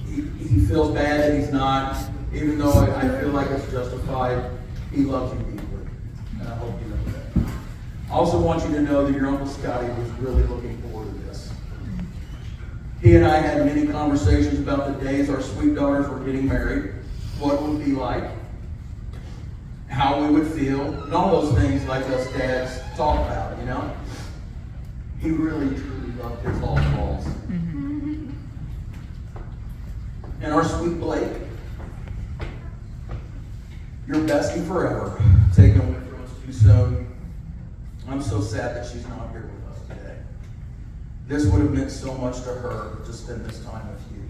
He feels bad that he's not, even though I feel like it's justified. He loves you deeply, and I hope you know that. I also want you to know that your Uncle Scotty was really looking forward to this. He and I had many conversations about the days our sweet daughters were getting married, what it would be like, how we would feel, and all those things like us dads talk about, you know? He really, truly loved his lost balls. Mm-hmm. And our sweet Blake, your bestie forever, taken away from us too soon. I'm so sad that she's not here with us today. This would have meant so much to her to spend this time with you.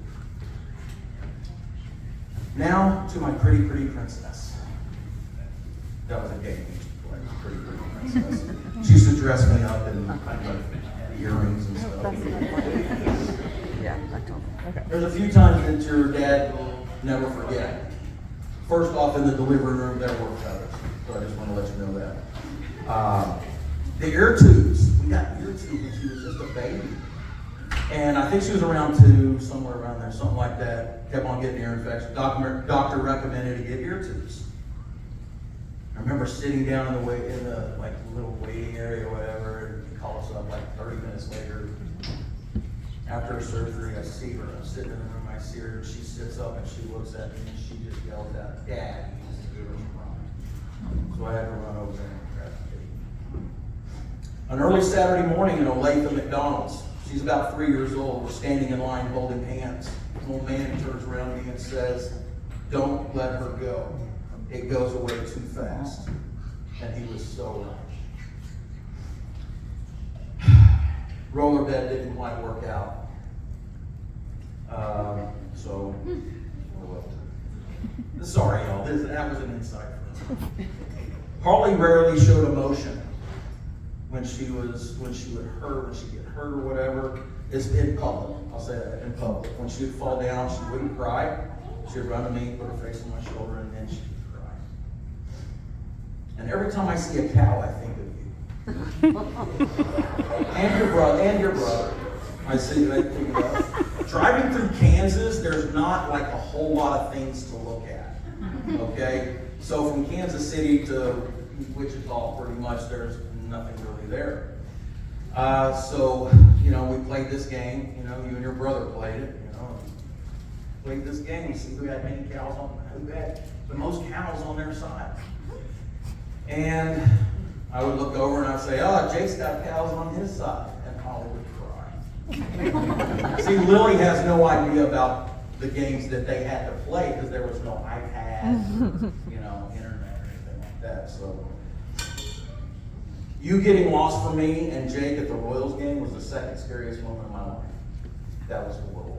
Now to my pretty, pretty princess. That was a game we used to play, pretty, pretty princess. She used to dress me up in kind of earrings and stuff. Yeah, I told him. Okay. There's a few times that your dad will never forget. First off, in the delivery room, there were feathers. So I just want to let you know that. The ear tubes. We got ear tubes when she was just a baby. And I think she was around 2, somewhere around there, something like that. Kept on getting ear infections. Doctor recommended to get ear tubes. I remember sitting down in the like little waiting area or whatever, and he called us up like 30 minutes later. After her surgery, I see her. I'm sitting in the room, I see her, and she sits up and she looks at me and she just yells out, "Dad, he needs to give her some." So I had to run over there and grab the baby. An early Saturday morning in Olathe McDonald's. She's about 3 years old. We're standing in line holding hands. An old man turns around to me and says, "Don't let her go. It goes away too fast." And he was so right. Rollerbed didn't quite work out. So, well, sorry y'all, that was an insight for me. Harley rarely showed emotion when she get hurt or whatever. It's in public, I'll say that, in public. When she would fall down, she wouldn't cry. She'd run to me, put her face on my shoulder, and then she'd cry. And every time I see a cow, I think of you. And your brother. I think of driving through Kansas, there's not like a whole lot of things to look at. Okay? So from Kansas City to Wichita, pretty much, there's nothing really there. So, we played this game, you and your brother played it, played this game, see who had who had the most cows on their side. And I would look over and I'd say, "Oh, Jake's got cows on his side," and Holly would cry. See, Lily has no idea about the games that they had to play because there was no iPad, internet or anything like that. So, you getting lost from me and Jake at the Royals game was the second scariest moment of my life. That was horrible.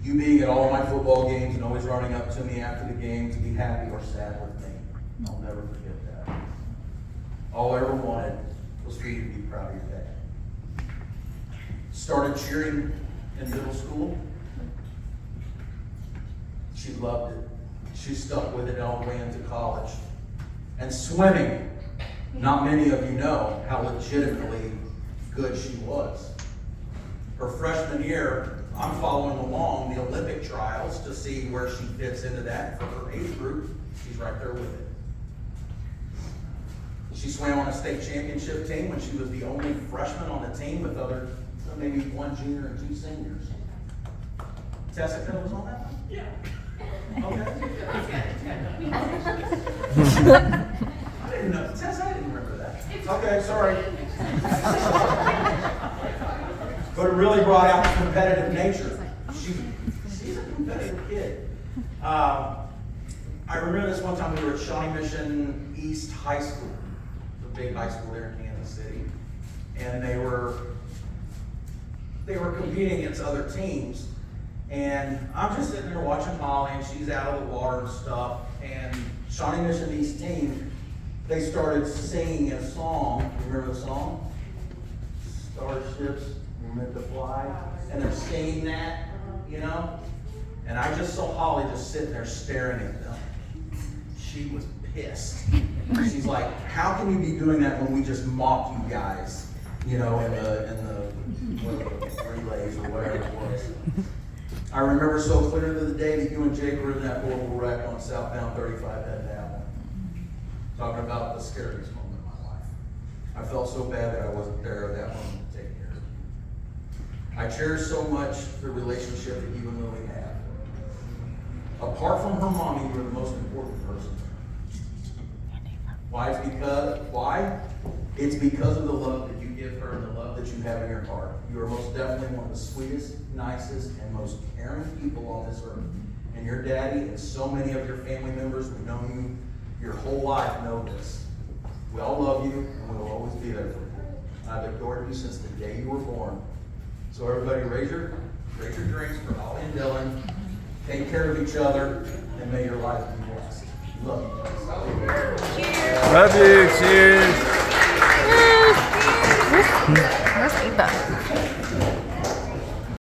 You being at all of my football games and always running up to me after the game to be happy or sad with me. I'll never forget that. All I ever wanted was for you to be proud of your dad. Started cheering in middle school. She loved it. She stuck with it all the way into college. And swimming, not many of you know how legitimately good she was. Her freshman year, I'm following along the Olympic trials to see where she fits into that for her age group. She's right there with it. She swam on a state championship team when she was the only freshman on the team with maybe 1 junior and 2 seniors. Tessica was on that one? Yeah. Okay. I didn't know. Tess, I didn't remember that. Okay, sorry. But it really brought out the competitive nature. She's a competitive kid. I remember this one time we were at Shawnee Mission East High School, the big high school there in Kansas City, and they were competing against other teams. And I'm just sitting there watching Holly, and she's out of the water and stuff. And Shawnee Mission East team, they started singing a song. Remember the song? Starships were meant to fly. And they're singing that, And I just saw Holly just sitting there staring at them. She was pissed. She's like, "How can you be doing that when we just mocked you guys, in the relays or whatever it was?" I remember so clear to the day that you and Jake were in that horrible wreck on southbound 35 Head Avenue. Talking about the scariest moment of my life. I felt so bad that I wasn't there at that moment to take care of you. I cherish so much the relationship that you and Lily have. Apart from her mommy, you're the most important person. Why? It's because of the love that you give her and the love that you have in your heart. You are most definitely one of the sweetest, nicest, and most caring people on this earth. And your daddy and so many of your family members who've known you your whole life know this. We all love you, and we will always be there for you. I've adored you since the day you were born. So everybody, raise your drinks for Holly and Dylan. Take care of each other, and may your life be blessed. Love you guys. Love you. Cheers. Where's Eva?